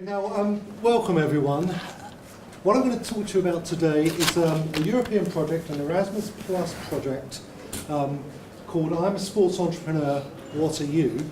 Now, welcome everyone. What I'm going to talk to you about today is a European project, an Erasmus Plus project called I'm a Sports Entrepreneur, What Are You?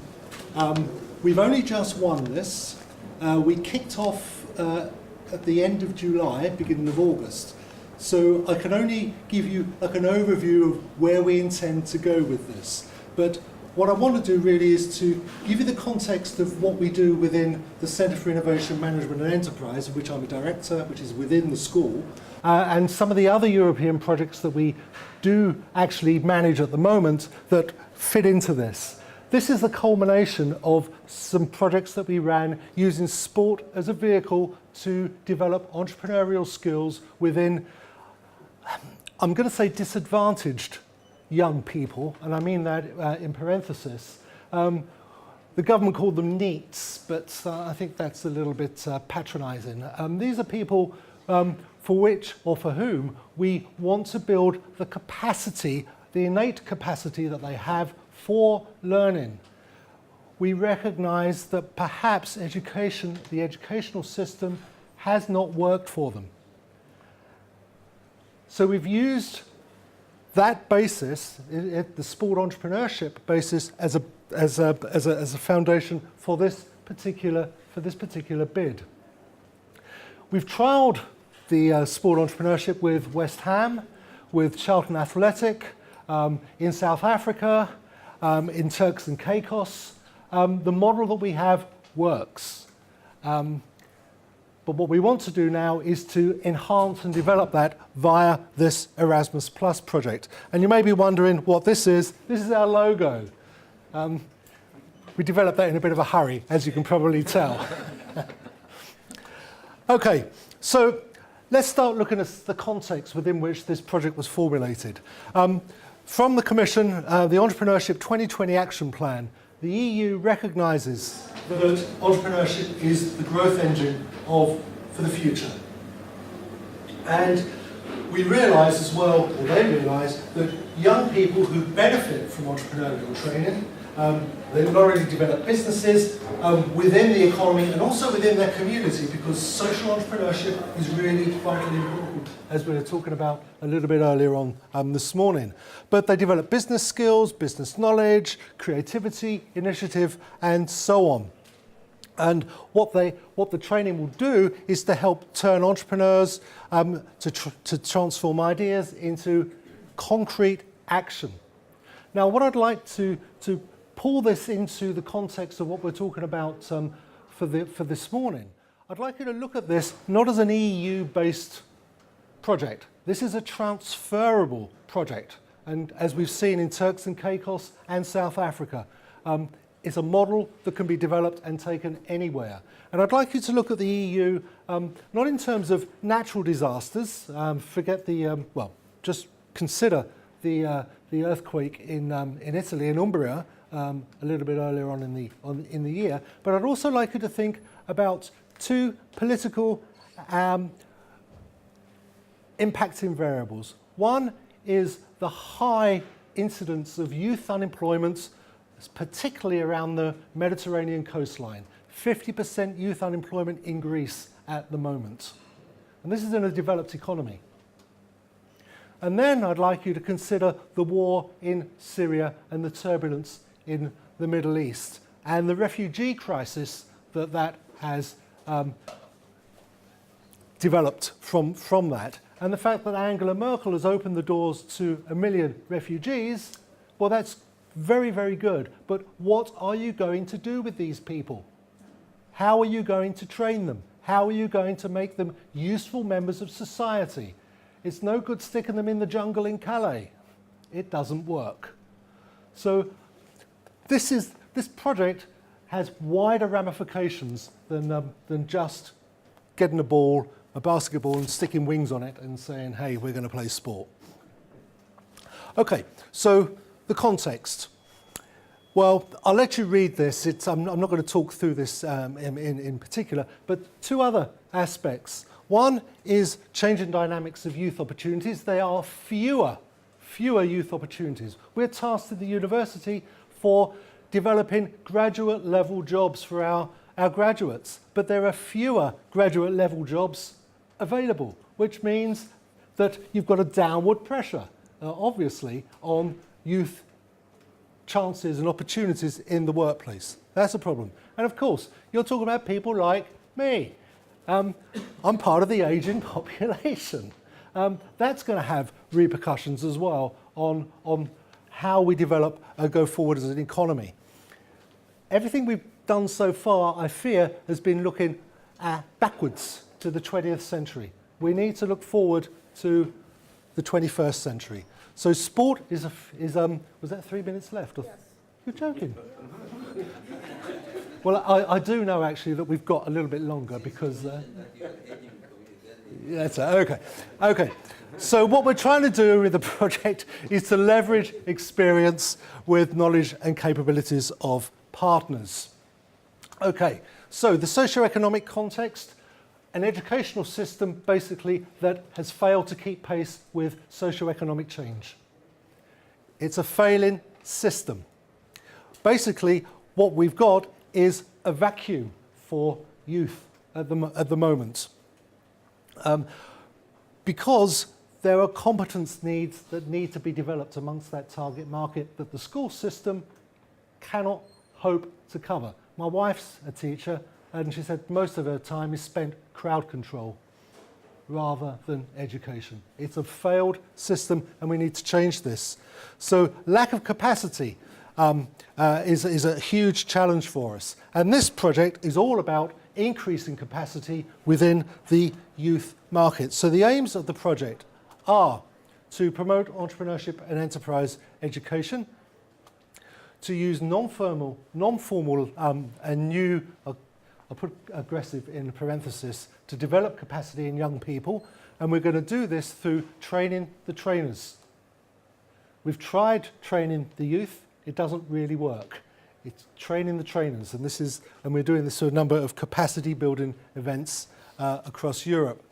We've only just won this. We kicked off at the end of July, beginning of August. So I can only give you like an overview of where we intend to go with this. But what I want to do really is to give you the context of what we do within the Centre for Innovation Management and Enterprise, of which I'm a director, which is within the school, and some of the other European projects that we do actually manage at the moment that fit into this. This is the culmination of some projects that we ran using sport as a vehicle to develop entrepreneurial skills within, I'm going to say, disadvantaged young people, and I mean that in parenthesis. The government called them NEETs, but I think that's a little bit patronising. These are people for which, or for whom, we want to build the capacity, the innate capacity that they have for learning. We recognise that perhaps education, the educational system, has not worked for them. So we've used that basis, the sport entrepreneurship basis, as a foundation for this particular bid. We've trialled the sport entrepreneurship with West Ham, with Charlton Athletic, in South Africa, in Turks and Caicos. The model that we have works. But what we want to do now is to enhance and develop that via this Erasmus Plus project. And you may be wondering what this is. This is our logo. We developed that in a bit of a hurry, as you can probably tell. Okay, so let's start looking at the context within which this project was formulated. From the Commission, the Entrepreneurship 2020 Action Plan, the EU recognises that entrepreneurship is the growth engine for the future. And we realise as well, or they realise, that young people who benefit from entrepreneurial training, they not only develop businesses within the economy and also within their community, because social entrepreneurship is really vitally important, as we were talking about a little bit earlier on this morning. But they develop business skills, business knowledge, creativity, initiative, and so on. And what the training will do is to help turn entrepreneurs to transform ideas into concrete action. Now, what I'd like to pull this into the context of what we're talking about for this morning, I'd like you to look at this not as an EU-based project. This is a transferable project, and as we've seen in Turks and Caicos and South Africa, it's a model that can be developed and taken anywhere. And I'd like you to look at the EU, not in terms of natural disasters, forget the, just consider the earthquake in Italy, in Umbria, a little bit earlier on in the year. But I'd also like you to think about two political impacting variables. One is the high incidence of youth unemployment, particularly around the Mediterranean coastline. 50% youth unemployment in Greece at the moment. And this is in a developed economy. And then I'd like you to consider the war in Syria and the turbulence in the Middle East and the refugee crisis that has developed from that. And the fact that Angela Merkel has opened the doors to 1 million refugees, well, that's very, very good. But what are you going to do with these people? How are you going to train them? How are you going to make them useful members of society? It's no good sticking them in the jungle in Calais. It doesn't work. So this project has wider ramifications than just getting a basketball and sticking wings on it and saying, hey, we're going to play sport. Okay, so the context. Well, I'll let you read this. I'm not going to talk through this in particular, but two other aspects. One is changing dynamics of youth opportunities. There are fewer youth opportunities. We're tasked at the university for developing graduate level jobs for our our graduates, but there are fewer graduate level jobs available, which means that you've got a downward pressure, obviously, on youth chances and opportunities in the workplace. That's a problem. And of course, you're talking about people like me. I'm part of the ageing population. That's going to have repercussions as well on how we develop and go forward as an economy. Everything we've done so far, I fear, has been looking backwards to the 20th century. We need to look forward to the 21st century. So sport is was that 3 minutes left? Yes. You're joking? Well, I do know actually that we've got a little bit longer because... that's okay. Okay. So what we're trying to do with the project is to leverage experience with knowledge and capabilities of partners. Okay, so the socio-economic context, an educational system basically that has failed to keep pace with socio-economic change. It's a failing system. Basically, what we've got is a vacuum for youth at the moment. Because there are competence needs that need to be developed amongst that target market that the school system cannot hope to cover. My wife's a teacher, and she said most of her time is spent crowd control rather than education. It's a failed system, and we need to change this. So lack of capacity is a huge challenge for us. And this project is all about increasing capacity within the youth market. So the aims of the project are to promote entrepreneurship and enterprise education, to use non-formal and new, I'll put aggressive in parenthesis, to develop capacity in young people, and we're going to do this through training the trainers. We've tried training the youth, it doesn't really work. It's training the trainers, and we're doing this through a number of capacity building events across Europe.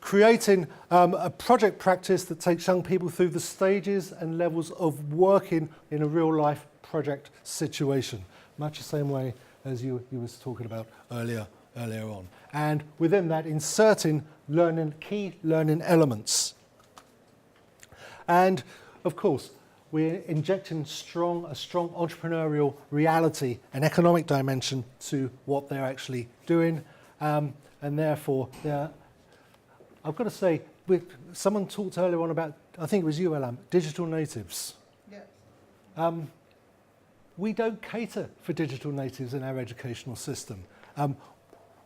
Creating a project practice that takes young people through the stages and levels of working in a real life project situation, much the same way as you was talking about earlier on. And within that, inserting key learning elements. And of course, we're injecting a strong entrepreneurial reality and economic dimension to what they're actually doing, and therefore I've got to say, someone talked earlier on about, I think it was you, Alan, digital natives. Yes. We don't cater for digital natives in our educational system.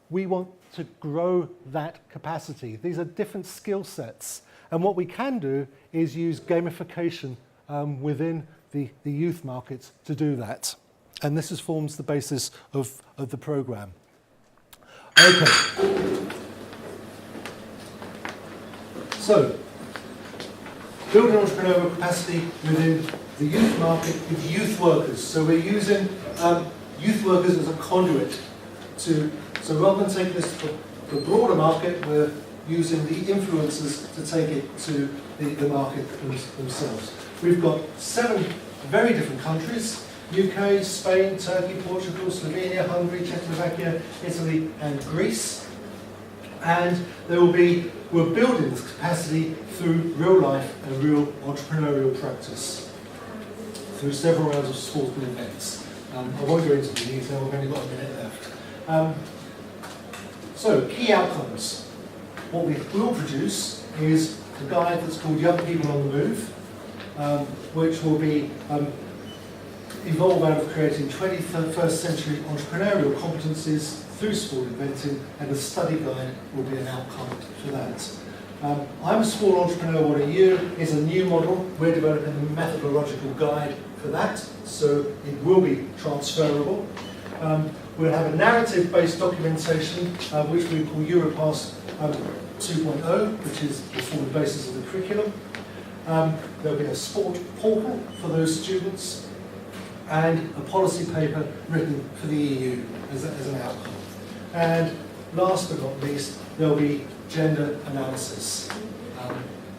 We want to grow that capacity. These are different skill sets. And what we can do is use gamification within the youth markets to do that. And this forms the basis of the programme. Okay. So, building entrepreneurial capacity within the youth market with youth workers. So we're using youth workers as a conduit so rather than taking this to the broader market, we're using the influencers to take it to the market themselves. We've got 7 very different countries: UK, Spain, Turkey, Portugal, Slovenia, Hungary, Czechoslovakia, Italy and Greece. And we're building this capacity through real life and real entrepreneurial practice through several rounds of sporting events. I won't go into the detail, we've only got a minute left. So, key outcomes. What we will produce is a guide that's called Young People on the Move, which will be evolved out of creating 21st century entrepreneurial competencies through sport inventing, and a study guide will be an outcome for that. I'm a Small Entrepreneur, What Are You? Is a new model. We're developing a methodological guide for that, so it will be transferable. We'll have a narrative-based documentation, which we call Europass 2.0, which is the forward basis of the curriculum. There'll be a sport portal for those students, and a policy paper written for the EU as an outcome. And last but not least, there'll be gender analysis,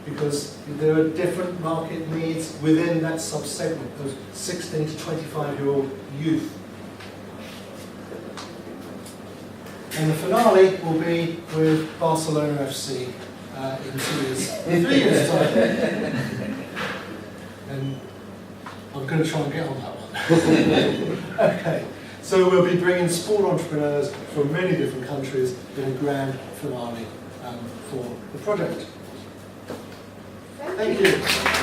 because there are different market needs within that subsegment of 16 to 25-year-old youth. And the finale will be with Barcelona FC in 3 years' time. And I'm going to try and get on that one. Okay, so we'll be bringing sport entrepreneurs from many different countries in a grand finale for the project. Thank you.